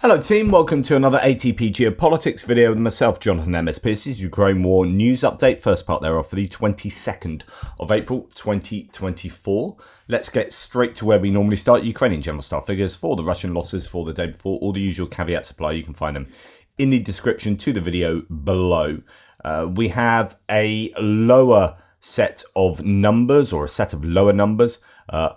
Hello team, welcome to another ATP Geopolitics video with myself, Jonathan MSP. This is Ukraine War News Update, first part thereof for the 22nd of April 2024. Let's get straight to where we normally start. Ukrainian general staff figures for the Russian losses for the day before, all the usual caveats apply. You can find them in the description to the video below. We have a lower set of numbers, or a set of lower numbers,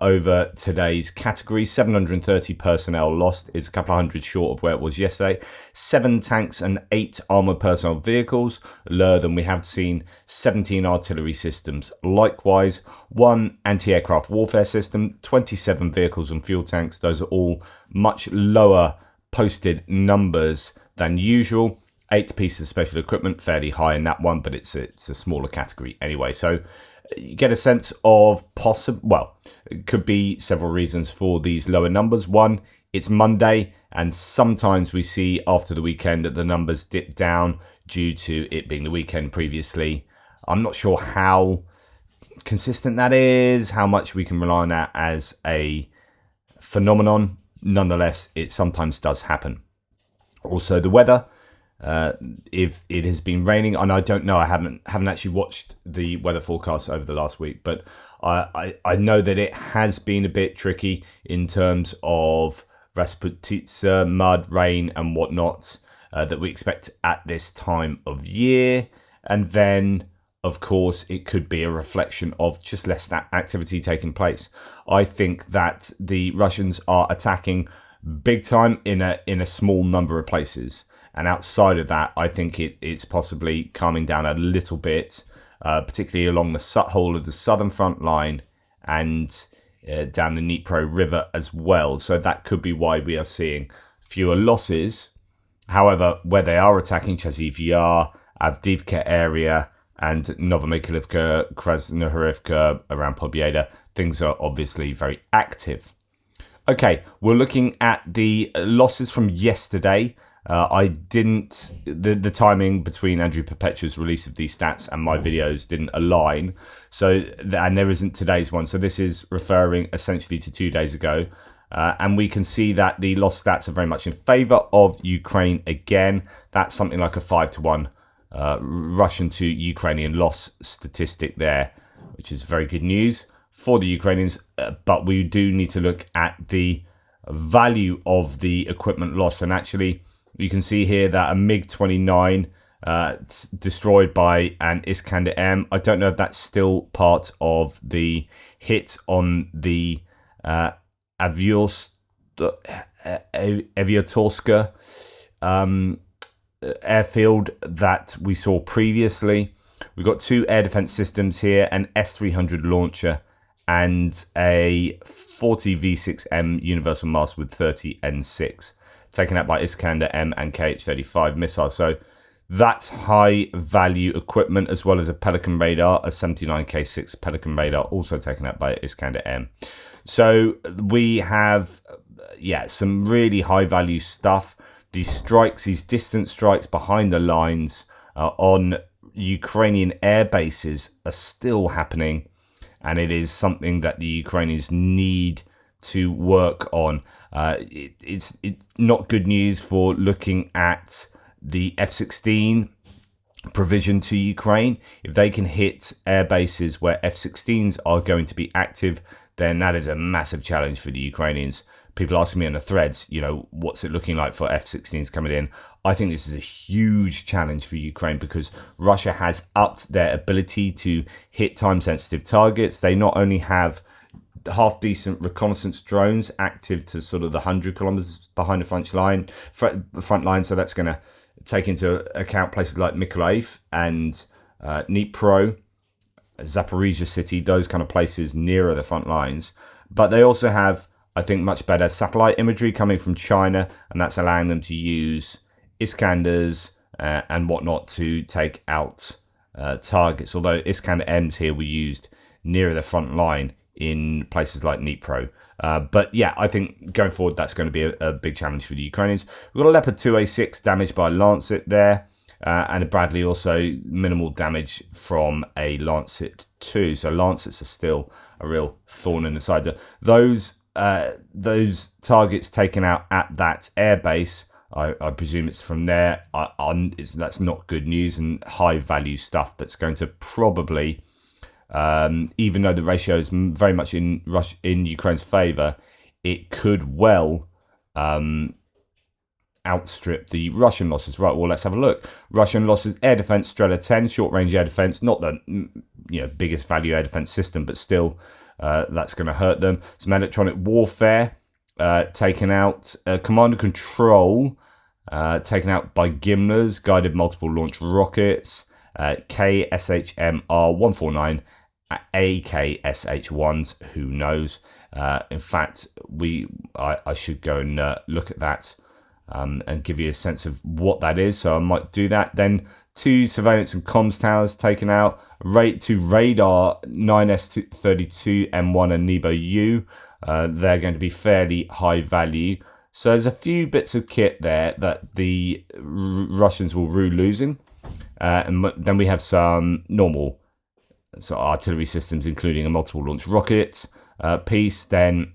over today's category. 730 personnel lost is a couple of hundred short of where it was yesterday. 7 tanks and 8 armoured personnel vehicles lower than we have seen. 17 artillery systems likewise. 1 anti-aircraft warfare system. 27 vehicles and fuel tanks. Those are all much lower posted numbers than usual. 8 pieces of special equipment, fairly high in that one, but it's a smaller category anyway. So you get a sense of it could be several reasons for these lower numbers. One, it's Monday, and sometimes we see after the weekend that the numbers dip down due to it being the weekend previously. I'm not sure how consistent that is, how much we can rely on that as a phenomenon. Nonetheless, it sometimes does happen. Also, the weather. If it has been raining, and I don't know, I haven't actually watched the weather forecast over the last week, but I know that it has been a bit tricky in terms of Rasputitsa, mud, rain and whatnot that we expect at this time of year. And then of course it could be a reflection of just less activity taking place. I think that the Russians are attacking big time in a small number of places. And outside of that, I think it's possibly calming down a little bit, particularly along the whole of the southern front line and down the Dnipro River as well. So that could be why we are seeing fewer losses. However, where they are attacking, Chasiv Yar, Avdiivka area, and Novomykhailivka, Krasnohorivka around Pobjeda, things are obviously very active. Okay, we're looking at the losses from yesterday. The timing between Andrew Perpetua's release of these stats and my videos didn't align. And there isn't today's one. So this is referring essentially to 2 days ago. And we can see that the loss stats are very much in favour of Ukraine again. That's something like a 5-1 Russian to Ukrainian loss statistic there, which is very good news for the Ukrainians. But we do need to look at the value of the equipment loss. And actually, you can see here that a MiG-29 destroyed by an Iskander-M. I don't know if that's still part of the hit on the Aviatorska airfield that we saw previously. We've got 2 air defense systems here, an S-300 launcher and a 40 V6M universal mast with 30 N6. Taken out by Iskander-M and Kh-35 missiles. So that's high value equipment, as well as a Pelican radar, a 79K6 Pelican radar, also taken out by Iskander-M. So we have, some really high value stuff. These strikes, these distant strikes behind the lines on Ukrainian air bases are still happening. And it is something that the Ukrainians need to work on. It's not good news for looking at the F-16 provision to Ukraine. If they can hit air bases where F-16s are going to be active, then that is a massive challenge for the Ukrainians. People asking me on the threads, what's it looking like for F-16s coming in? I think this is a huge challenge for Ukraine because Russia has upped their ability to hit time-sensitive targets. They not only have half-decent reconnaissance drones active to sort of the 100 kilometers behind the front line. So that's going to take into account places like Mykolaiv and Dnipro, Zaporizhia city, those kind of places nearer the front lines. But they also have, I think, much better satellite imagery coming from China, and that's allowing them to use Iskanders and whatnot to take out targets. Although Iskander-Ms here were used nearer the front line in places like Dnipro. But yeah, I think going forward, that's going to be a big challenge for the Ukrainians. We've got a Leopard 2A6 damaged by a Lancet there, and a Bradley also minimal damage from a Lancet 2. So Lancets are still a real thorn in the side. Those targets taken out at that airbase I presume it's from there. That's not good news, and high value stuff that's going to probably, even though the ratio is very much in Ukraine's favour, it could well outstrip the Russian losses. Right, well, let's have a look. Russian losses: air defense, Strela 10, short-range air defense, not the biggest value air defense system, but still that's going to hurt them. Some electronic warfare taken out. Command and control taken out by Gimlers, guided multiple launch rockets, KSHMR 149, AKSH1s, who knows. In fact, I should go and look at that and give you a sense of what that is, so I might do that. Then 2 surveillance and comms towers taken out, 2 radar 9S32 M1 and Nebo U. They're going to be fairly high value. So there's a few bits of kit there that the Russians will rue losing. And then we have some normal artillery systems, including a multiple launch rocket piece. Then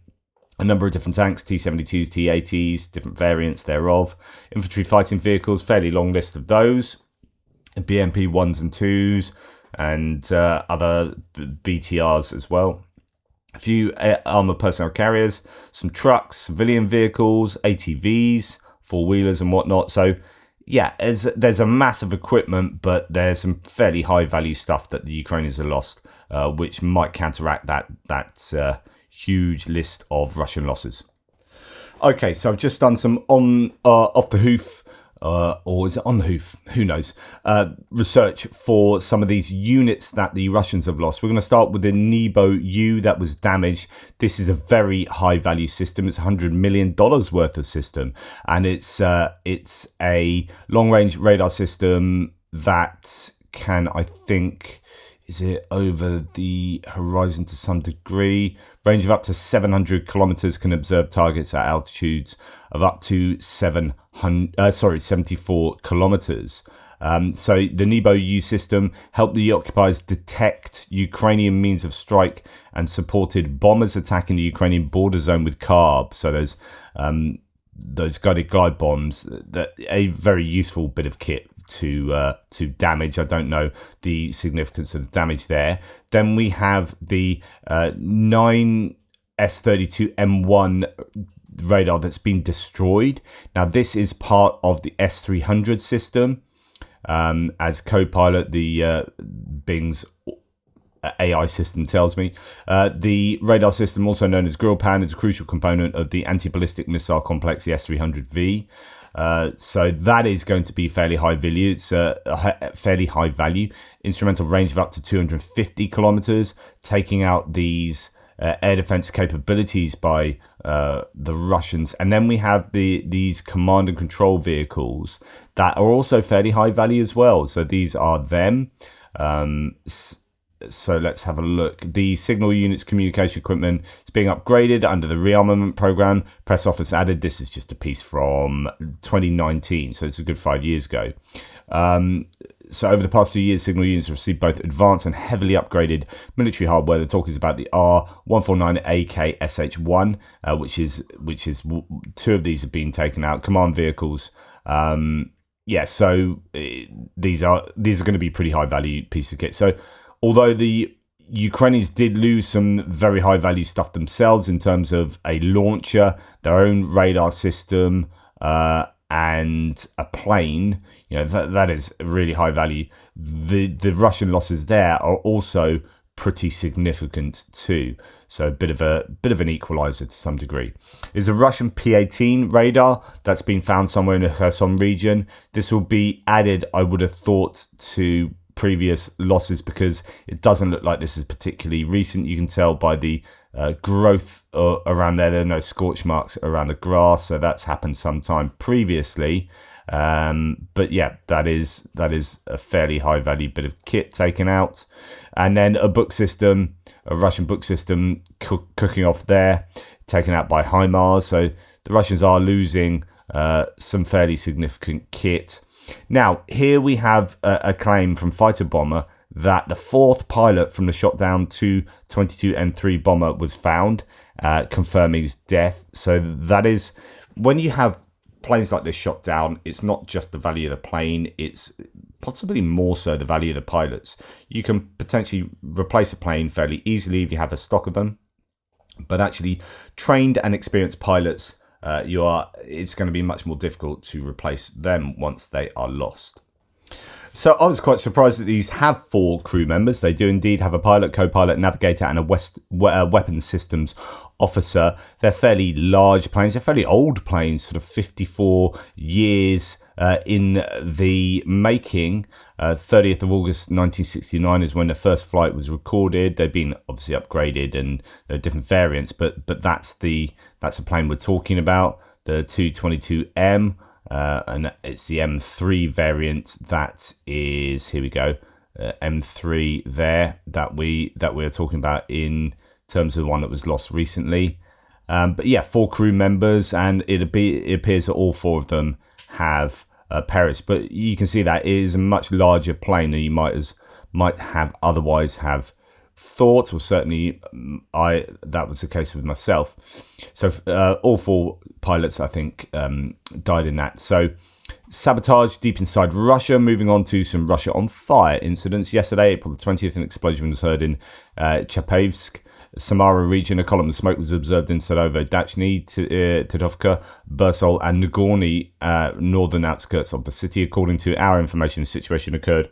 a number of different tanks, T-72s, T-80s, different variants thereof. Infantry fighting vehicles, fairly long list of those. BMP 1s and 2s, and other BTRs as well. A few armoured personnel carriers, some trucks, civilian vehicles, ATVs, four-wheelers and whatnot. So, yeah, there's a massive equipment, but there's some fairly high-value stuff that the Ukrainians have lost, which might counteract that huge list of Russian losses. Okay, so I've just done some off the hoof, or is it on the hoof? Who knows? Research for some of these units that the Russians have lost. We're going to start with the Nebo U that was damaged. This is a very high value system. It's $100 million worth of system, and it's a long range radar system that can, I think, is it over the horizon to some degree? Range of up to 700 kilometers, can observe targets at altitudes of up to 74 kilometers. So the Nebo U system helped the occupiers detect Ukrainian means of strike and supported bombers attacking the Ukrainian border zone with CARB. So there's those guided glide bombs, that a very useful bit of kit to damage. I don't know the significance of the damage there. Then we have the 9S32 M1 radar that's been destroyed. Now this is part of the S300 system. As co-pilot, the Bing's AI system tells me. The radar system, also known as Grillpan, is a crucial component of the anti-ballistic missile complex, the S300V. So that is going to be fairly high value. It's fairly high value. Instrumental range of up to 250 kilometers, taking out these air defense capabilities by the Russians. And then we have these command and control vehicles that are also fairly high value as well. So these are them. So let's have a look. The signal units communication equipment is being upgraded under the rearmament program. Press office added. This is just a piece from 2019, so it's a good 5 years ago. So over the past 2 years, signal units have received both advanced and heavily upgraded military hardware. The talk is about the R149AKSH1, which is 2 of these have been taken out. Command vehicles. So these are going to be pretty high value pieces of kit. So although the Ukrainians did lose some very high value stuff themselves in terms of a launcher, their own radar system, and a plane, that is really high value. The Russian losses there are also pretty significant too. So a bit of an equalizer to some degree. There's a Russian P-18 radar that's been found somewhere in the Kherson region. This will be added, I would have thought, to previous losses because it doesn't look like this is particularly recent. You can tell by the growth around there. There are no scorch marks around the grass, so that's happened sometime previously. But yeah, that is a fairly high value bit of kit taken out. And then a Russian book system cooking off there, taken out by HIMARS. So the Russians are losing some fairly significant kit. Now, here we have a claim from Fighter Bomber that the 4th pilot from the shot down Tu-22 M3 bomber was found, confirming his death. So that is, when you have planes like this shot down, it's not just the value of the plane, it's possibly more so the value of the pilots. You can potentially replace a plane fairly easily if you have a stock of them, but actually trained and experienced pilots, it's going to be much more difficult to replace them once they are lost. So I was quite surprised that these have 4 crew members. They do indeed have a pilot, co-pilot, navigator, and a weapons systems officer. They're fairly large planes. They're fairly old planes, sort of 54 years in the making. 30th of August 1969 is when the first flight was recorded. They've been obviously upgraded and there are different variants, but that's the plane we're talking about, the 222M. And it's the M3 variant that is, here we go, M3 there that we're talking about in terms of the one that was lost recently. But yeah, 4 crew members, and it appears that all 4 of them have perished. But you can see that it is a much larger plane than you might have otherwise have thought, or certainly that was the case with myself. So all 4 pilots, I think, died in that. So sabotage deep inside Russia. Moving on to some Russia on fire incidents. Yesterday, April the 20th, an explosion was heard in Chapevsk, Samara region. A column of smoke was observed in Sarovo, Dachny, Tidovka, Bursol and Nagorny, northern outskirts of the city. According to our information, the situation occurred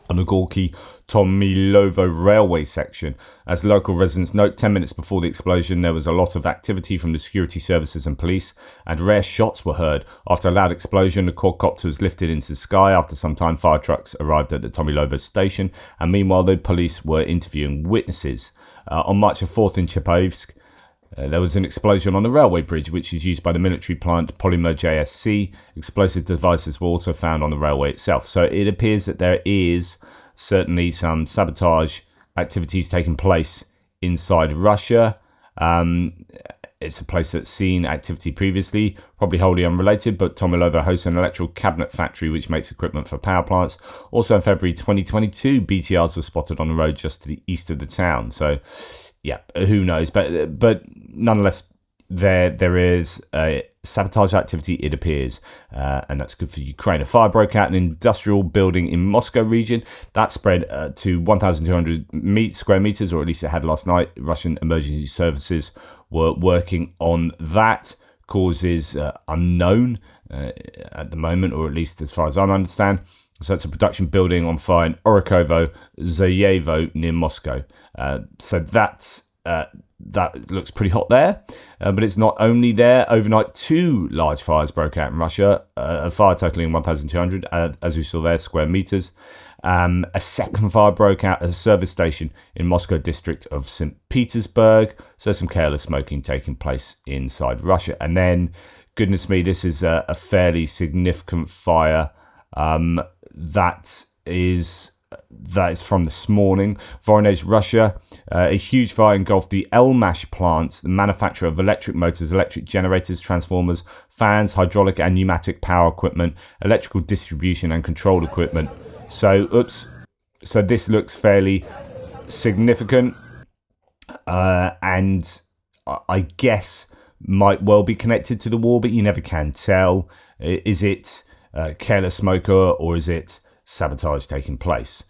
on the Gorky Tomilovo railway section. As local residents note, 10 minutes before the explosion, there was a lot of activity from the security services and police, and rare shots were heard. After a loud explosion, the quadcopter was lifted into the sky. After some time, fire trucks arrived at the Tomilovo station, and meanwhile, the police were interviewing witnesses. On March the 4th in Chapevsk, there was an explosion on the railway bridge, which is used by the military plant Polymer JSC. Explosive devices were also found on the railway itself. So it appears that there is certainly some sabotage activities taking place inside Russia. It's a place that's seen activity previously, probably wholly unrelated, but Tomilovo hosts an electrical cabinet factory which makes equipment for power plants. Also in February 2022, BTRs were spotted on the road just to the east of the town. So yeah, who knows? But nonetheless, there is a sabotage activity, it appears, and that's good for Ukraine. A fire broke out in an industrial building in Moscow region. That spread to 1,200 square meters, or at least it had last night. Russian emergency services were working on that. Causes unknown at the moment, or at least as far as I understand. So it's a production building on fire in Orakovo, Zayevo near Moscow. So that looks pretty hot there, but it's not only there. Overnight, 2 large fires broke out in Russia, a fire totaling 1,200, as we saw there, square meters. A second fire broke out at a service station in Moscow district of St. Petersburg. So some careless smoking taking place inside Russia. And then, goodness me, this is a fairly significant fire. That is from this morning. Voronezh, Russia. A huge fire engulfed the Elmash plant, the manufacturer of electric motors, electric generators, transformers, fans, hydraulic and pneumatic power equipment, electrical distribution and control equipment. So this looks fairly significant, and I guess might well be connected to the war, but you never can tell. Is it careless smoker or is it sabotage taking place?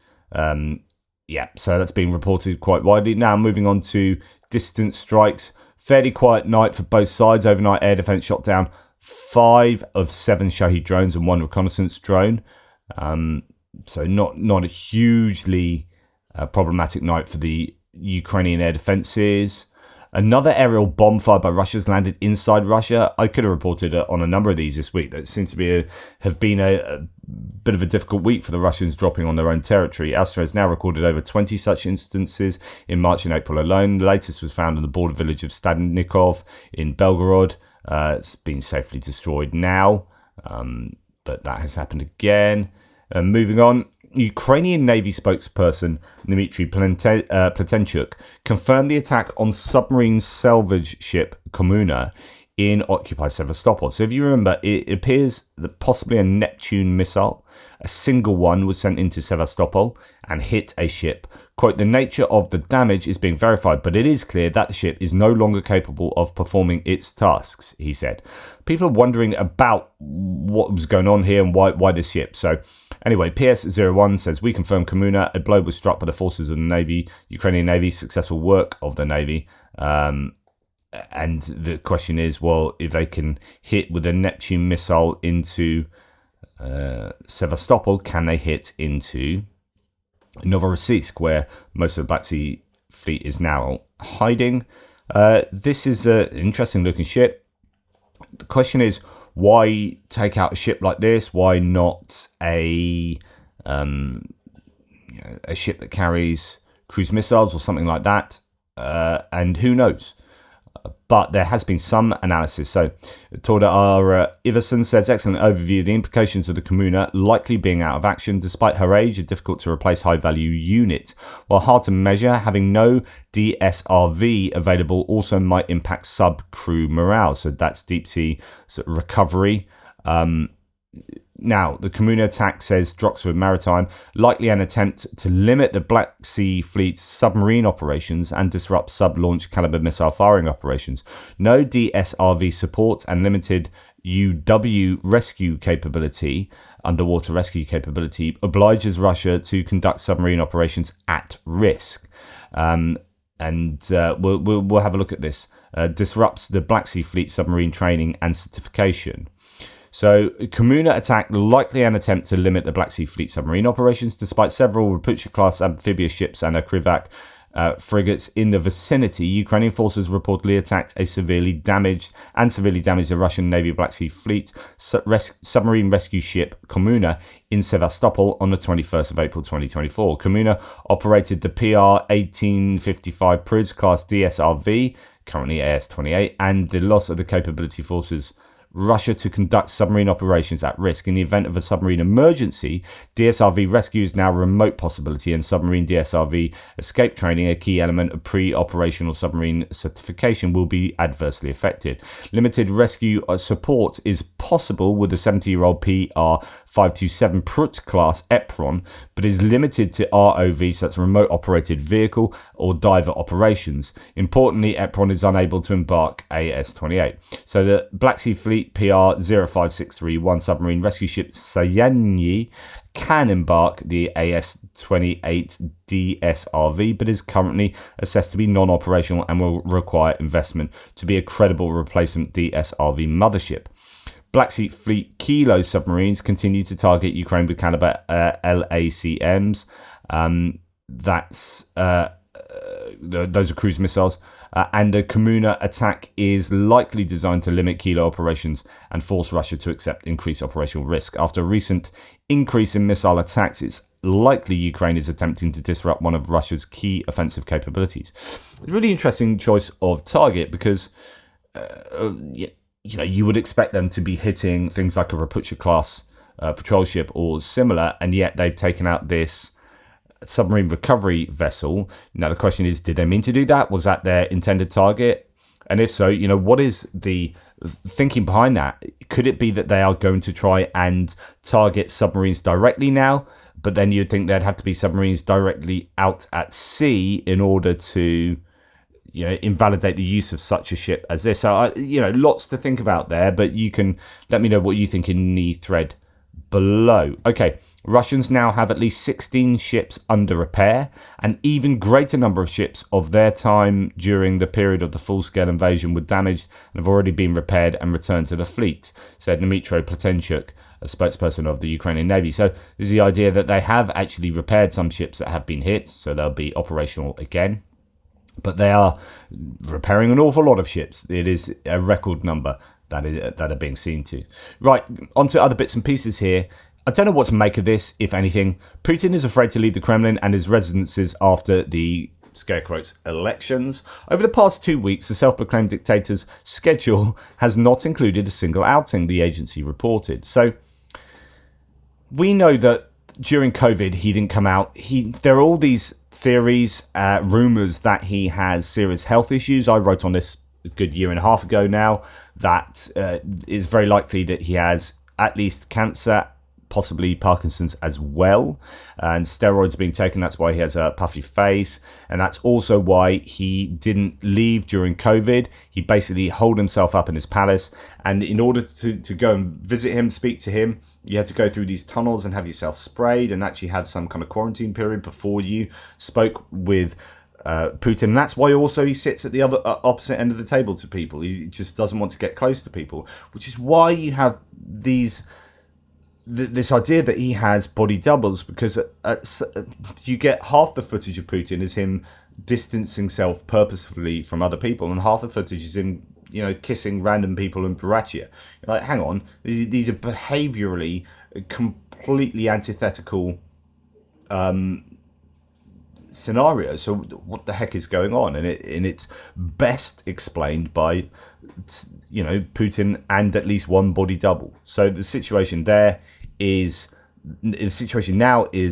Yeah, so that's been reported quite widely. Now moving on to distance strikes. Fairly quiet night for both sides. Overnight air defense shot down 5 of 7 Shahed drones and 1 reconnaissance drone. So not a hugely problematic night for the Ukrainian air defences. Another aerial bomb fired by Russia has landed inside Russia. I could have reported on a number of these this week. That seems to have been a bit of a difficult week for the Russians dropping on their own territory. Austria has now recorded over 20 such instances in March and April alone. The latest was found in the border village of Stadnikov in Belgorod. It's been safely destroyed now, but that has happened again. Moving on, Ukrainian Navy spokesperson Dmitry Platenchuk confirmed the attack on submarine salvage ship Komuna in occupied Sevastopol. So if you remember, it appears that possibly a Neptune missile, a single one, was sent into Sevastopol and hit a ship Quote, the nature of the damage is being verified, but it is clear that the ship is no longer capable of performing its tasks, he said. People are wondering about what was going on here and why this ship. So anyway, PS01 says, we confirm Komuna, a blow was struck by the forces of the Navy, Ukrainian Navy, successful work of the Navy. And the question is, well, if they can hit with a Neptune missile into Sevastopol, can they hit into Novorossiysk, where most of the Black Sea Fleet is now hiding? This is an interesting looking ship. The question is, why take out a ship like this? Why not a ship that carries cruise missiles or something like that? And who knows? But there has been some analysis. So Torda Iverson says, excellent overview. The implications of the Komuna likely being out of action despite her age, a difficult to replace high value unit. While hard to measure, having no DSRV available also might impact sub crew morale. So that's deep sea recovery. Now, the Komuna attack, says Droxford Maritime, likely an attempt to limit the Black Sea Fleet's submarine operations and disrupt sub-launch caliber missile firing operations. No DSRV support and limited UW rescue capability, underwater rescue capability, obliges Russia to conduct submarine operations at risk. We'll have a look at this. Disrupts the Black Sea Fleet submarine training and certification. So, Komuna attack, likely an attempt to limit the Black Sea Fleet submarine operations, despite several Rapucha-class amphibious ships and a Krivak frigates in the vicinity. Ukrainian forces reportedly attacked a severely damaged the Russian Navy Black Sea Fleet submarine rescue ship Komuna in Sevastopol on the 21st of April 2024. Komuna operated the PR 1855 Priz class DSRV, currently AS-28, and the loss of the capability forces Russia to conduct submarine operations at risk. In the event of a submarine emergency, DSRV rescue is now a remote possibility, and submarine DSRV escape training, a key element of pre-operational submarine certification, will be adversely affected. Limited rescue support is possible with the 70-year-old PR-527 Prut class Epron, but is limited to ROV, so that's remote operated vehicle, or diver operations. Importantly, Epron is unable to embark AS-28. So the Black Sea Fleet PR-05631 submarine rescue ship Sayanyi can embark the AS-28 DSRV, but is currently assessed to be non-operational and will require investment to be a credible replacement DSRV mothership. Black Sea Fleet Kilo submarines continue to target Ukraine with caliber LACMs. Those are cruise missiles. And the Komuna attack is likely designed to limit Kilo operations and force Russia to accept increased operational risk. After a recent increase in missile attacks, it's likely Ukraine is attempting to disrupt one of Russia's key offensive capabilities. It's a really interesting choice of target because, you would expect them to be hitting things like a Rapucha class patrol ship or similar, and yet they've taken out this submarine recovery vessel. Now the question is, did they mean to do that? Was that their intended target? And if so, what is the thinking behind that? Could it be that they are going to try and target submarines directly now, but then you'd think there'd have to be submarines directly out at sea in order to invalidate the use of such a ship as this? So lots to think about there, but you can let me know what you think in the thread below. Okay, Russians now have at least 16 ships under repair, an even greater number of ships of their time during the period of the full-scale invasion were damaged and have already been repaired and returned to the fleet, said Dmytro Platenchuk, a spokesperson of the Ukrainian Navy. So there's the idea that they have actually repaired some ships that have been hit, so they'll be operational again. But they are repairing an awful lot of ships. It is a record number that are being seen to. Right, on to other bits and pieces here. I don't know what to make of this, if anything. Putin is afraid to leave the Kremlin and his residences after the, scare quotes, elections. Over the past 2 weeks, the self-proclaimed dictator's schedule has not included a single outing, the agency reported. So we know that during COVID, he didn't come out. There are all these theories, rumours that he has serious health issues. I wrote on this a good year and a half ago now that it's very likely that he has at least cancer, possibly Parkinson's as well, and steroids being taken. That's why he has a puffy face, and that's also why he didn't leave during COVID. He basically holed himself up in his palace, and in order to go and visit him, speak to him, you had to go through these tunnels and have yourself sprayed and actually have some kind of quarantine period before you spoke with Putin. And that's why also he sits at the other opposite end of the table to people. He just doesn't want to get close to people, which is why you have this idea that he has body doubles, because you get half the footage of Putin is him distancing himself purposefully from other people, and half the footage is him, kissing random people in Baratia. You're like, hang on, these are behaviourally completely antithetical scenario. So what the heck is going on? And it's best explained by Putin and at least one body double. So the situation now is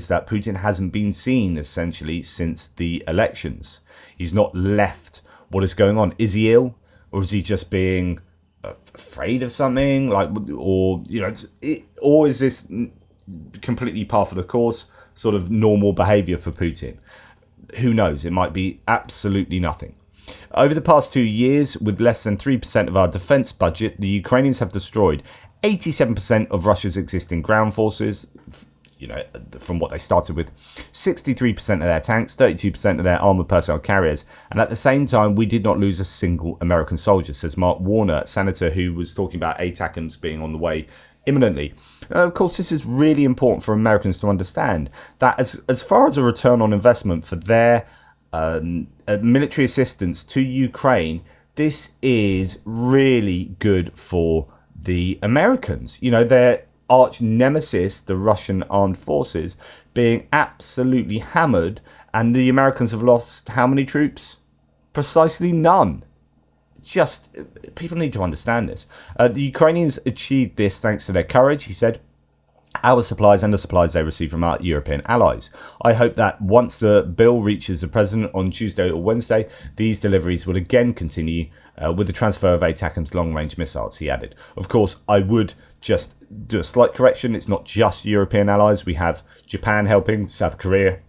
that Putin hasn't been seen essentially since the elections. He's not left what is going on. Is he ill, or is he just being afraid of something, or is this completely par for the course, sort of normal behavior for Putin? Who knows? It might be absolutely nothing. Over the past 2 years, with less than 3% of our defense budget, the Ukrainians have destroyed 87% of Russia's existing ground forces, from what they started with, 63% of their tanks, 32% of their armoured personnel carriers, and at the same time, we did not lose a single American soldier, says Mark Warner, senator who was talking about ATACMS being on the way imminently. Of course, this is really important for Americans to understand, that as far as a return on investment for their military assistance to Ukraine, this is really good for the Americans. Their arch nemesis, the Russian armed forces, being absolutely hammered, and the Americans have lost how many troops? Precisely none. Just, people need to understand this. The Ukrainians achieved this thanks to their courage, he said, our supplies and the supplies they receive from our European allies. I hope that once the bill reaches the president on Tuesday or Wednesday, these deliveries will again continue with the transfer of ATACMS long-range missiles, he added. Of course, I would just do a slight correction. It's not just European allies. We have Japan helping, South Korea.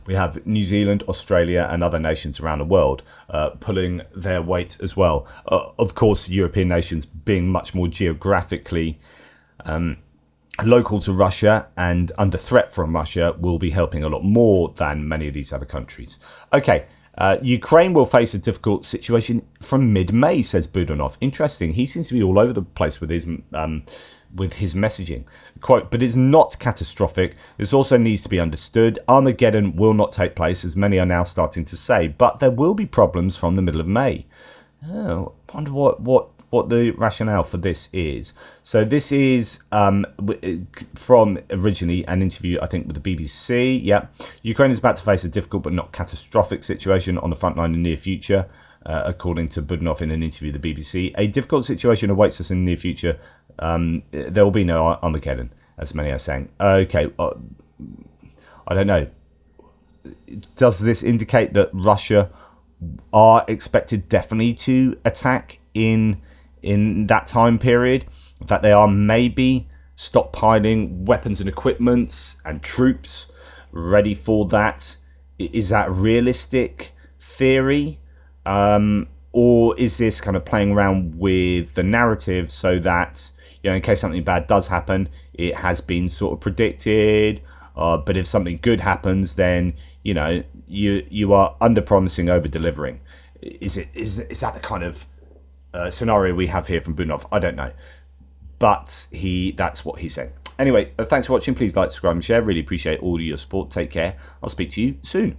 We have New Zealand, Australia, and other nations around the world pulling their weight as well. Of course, European nations being much more geographically local to Russia and under threat from Russia will be helping a lot more than many of these other countries. Okay, Ukraine will face a difficult situation from mid-May, says Budanov. Interesting. He seems to be all over the place with his messaging. Quote, but it's not catastrophic. This also needs to be understood. Armageddon will not take place, as many are now starting to say, but there will be problems from the middle of May. Oh, I wonder what the rationale for this is. So this is from originally an interview, I think, with the BBC. Yeah, Ukraine is about to face a difficult but not catastrophic situation on the front line in the near future, according to Budanov in an interview with the BBC. A difficult situation awaits us in the near future. There will be no Armageddon, as many are saying. Okay, I don't know. Does this indicate that Russia are expected definitely to attack in that time period? That they are maybe stockpiling weapons and equipment and troops ready for that? Is that realistic theory? Or is this kind of playing around with the narrative so that, in case something bad does happen, it has been sort of predicted, but if something good happens, then, you are under-promising, over-delivering. Is that the kind of scenario we have here from Budanov? I don't know. But that's what he said. Anyway, thanks for watching. Please like, subscribe and share. Really appreciate all of your support. Take care. I'll speak to you soon.